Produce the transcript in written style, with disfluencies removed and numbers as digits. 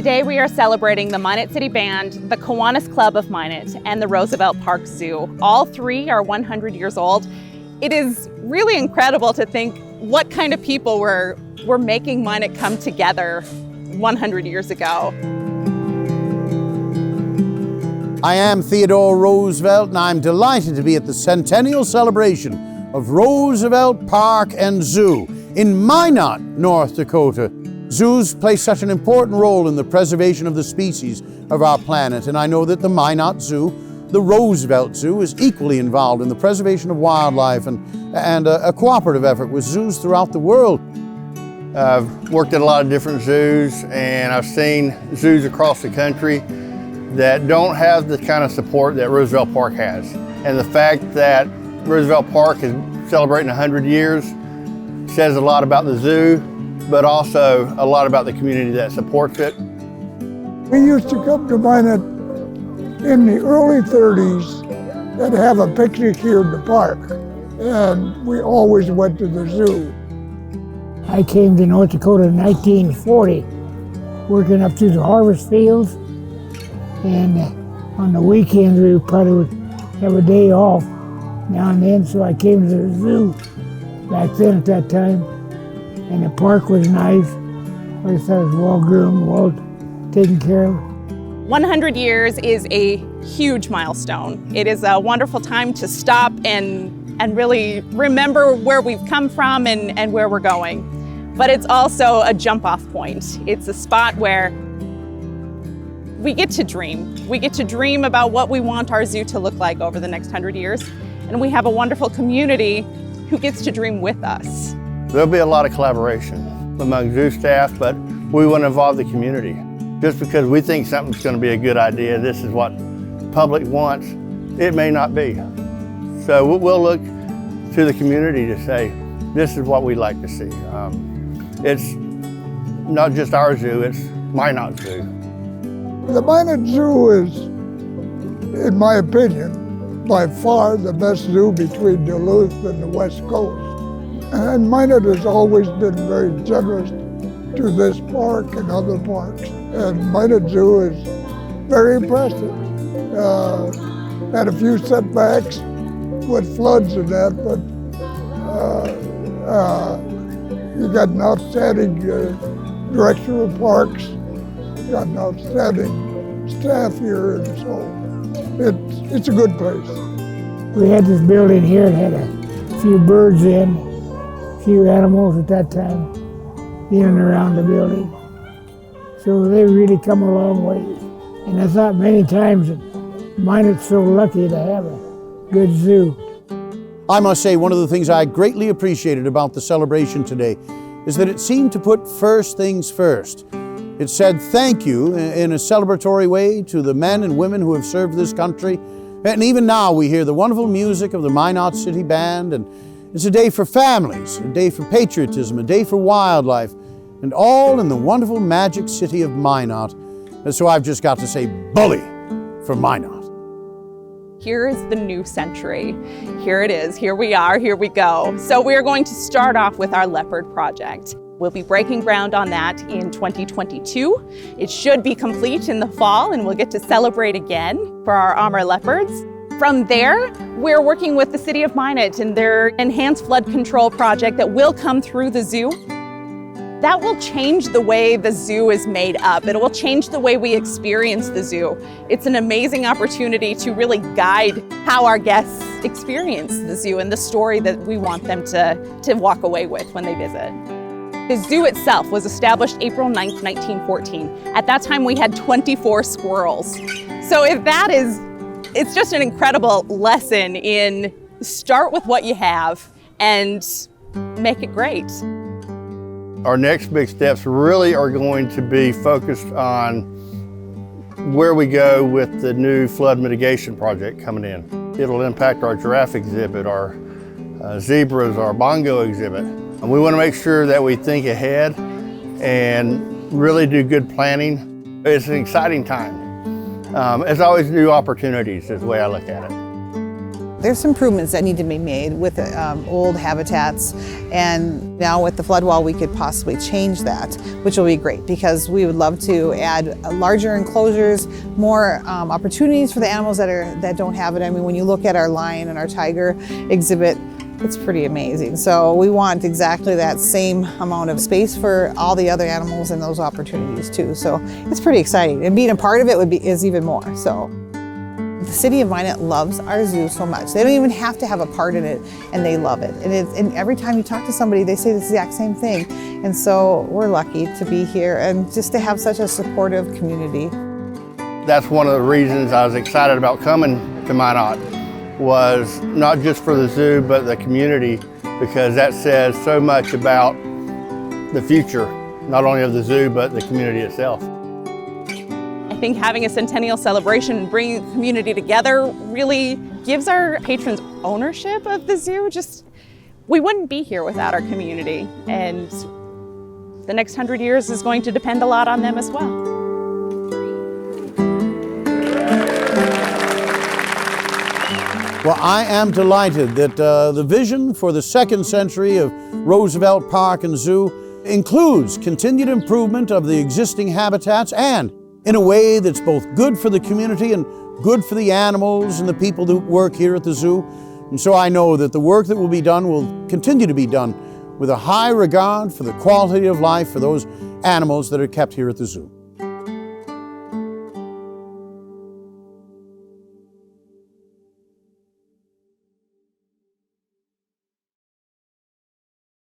Today we are celebrating the Minot City Band, the Kiwanis Club of Minot, and the Roosevelt Park Zoo. All three are 100 years old. It is really incredible to think what kind of people were making Minot come together 100 years ago. I am Theodore Roosevelt, and I'm delighted to be at the centennial celebration of Roosevelt Park and Zoo in Minot, North Dakota. Zoos play such an important role in the preservation of the species of our planet, and I know that the Minot Zoo, the Roosevelt Zoo, is equally involved in the preservation of wildlife and a cooperative effort with zoos throughout the world. I've worked at a lot of different zoos, and I've seen zoos across the country that don't have the kind of support that Roosevelt Park has. And the fact that Roosevelt Park is celebrating 100 years says a lot about the zoo, but also a lot about the community that supports it. We used to come to Minot in the early 30s and have a picnic here in the park, and we always went to the zoo. I came to North Dakota in 1940, working up through the harvest fields, and on the weekends we probably would have a day off now and then, so I came to the zoo back then at that time, and the park was nice. I thought it was well groomed, well taken care of. 100 years is a huge milestone. It is a wonderful time to stop and really remember where we've come from and where we're going. But it's also a jump-off point. It's a spot where we get to dream. We get to dream about what we want our zoo to look like over the next 100 years. And we have a wonderful community who gets to dream with us. There'll be a lot of collaboration among zoo staff, but we want to involve the community. Just because we think something's going to be a good idea, this is what the public wants, it may not be. So we'll look to the community to say, this is what we'd like to see. It's not just our zoo, it's Minot Zoo. The Minot Zoo is, in my opinion, by far the best zoo between Duluth and the West Coast. And Minot has always been very generous to this park and other parks. And Minot Zoo is very impressive. Had a few setbacks with floods and that, but you got an outstanding director of parks, you got an outstanding staff here, and so it's a good place. We had this building here that had a few birds in, a few animals at that time, in and around the building. So they really come a long way. And I thought many times that Minot's so lucky to have a good zoo. I must say, one of the things I greatly appreciated about the celebration today is that it seemed to put first things first. It said thank you in a celebratory way to the men and women who have served this country. And even now we hear the wonderful music of the Minot City Band, and it's a day for families, a day for patriotism, a day for wildlife, and all in the wonderful magic city of Minot. And so I've just got to say, bully for Minot. Here is the new century. Here it is, here we are, here we go. So we are going to start off with our leopard project. We'll be breaking ground on that in 2022. It should be complete in the fall, and we'll get to celebrate again for our Amur leopards. From there, we're working with the City of Minot and their enhanced flood control project that will come through the zoo. That will change the way the zoo is made up. It will change the way we experience the zoo. It's an amazing opportunity to really guide how our guests experience the zoo and the story that we want them to walk away with when they visit. The zoo itself was established April 9th, 1914. At that time, we had 24 squirrels. So it's just an incredible lesson in start with what you have and make it great. Our next big steps really are going to be focused on where we go with the new flood mitigation project coming in. It'll impact our giraffe exhibit, our zebras, our bongo exhibit. And we want to make sure that we think ahead and really do good planning. It's an exciting time. As always, new opportunities is the way I look at it. There's some improvements that need to be made with old habitats, and now with the flood wall we could possibly change that, which will be great because we would love to add larger enclosures, more opportunities for the animals that don't have it. I mean, when you look at our lion and our tiger exhibit, it's pretty amazing. So we want exactly that same amount of space for all the other animals and those opportunities too. So it's pretty exciting, and being a part of it is even more. So the city of Minot loves our zoo so much. They don't even have to have a part in it, and they love it. And every time you talk to somebody, they say the exact same thing. And so we're lucky to be here and just to have such a supportive community. That's one of the reasons I was excited about coming to Minot, was not just for the zoo, but the community, because that says so much about the future, not only of the zoo, but the community itself. I think having a centennial celebration and bringing the community together really gives our patrons ownership of the zoo. We wouldn't be here without our community, and the next 100 years is going to depend a lot on them as well. Well, I am delighted that the vision for the second century of Roosevelt Park and Zoo includes continued improvement of the existing habitats, and in a way that's both good for the community and good for the animals and the people that work here at the zoo. And so I know that the work that will be done will continue to be done with a high regard for the quality of life for those animals that are kept here at the zoo.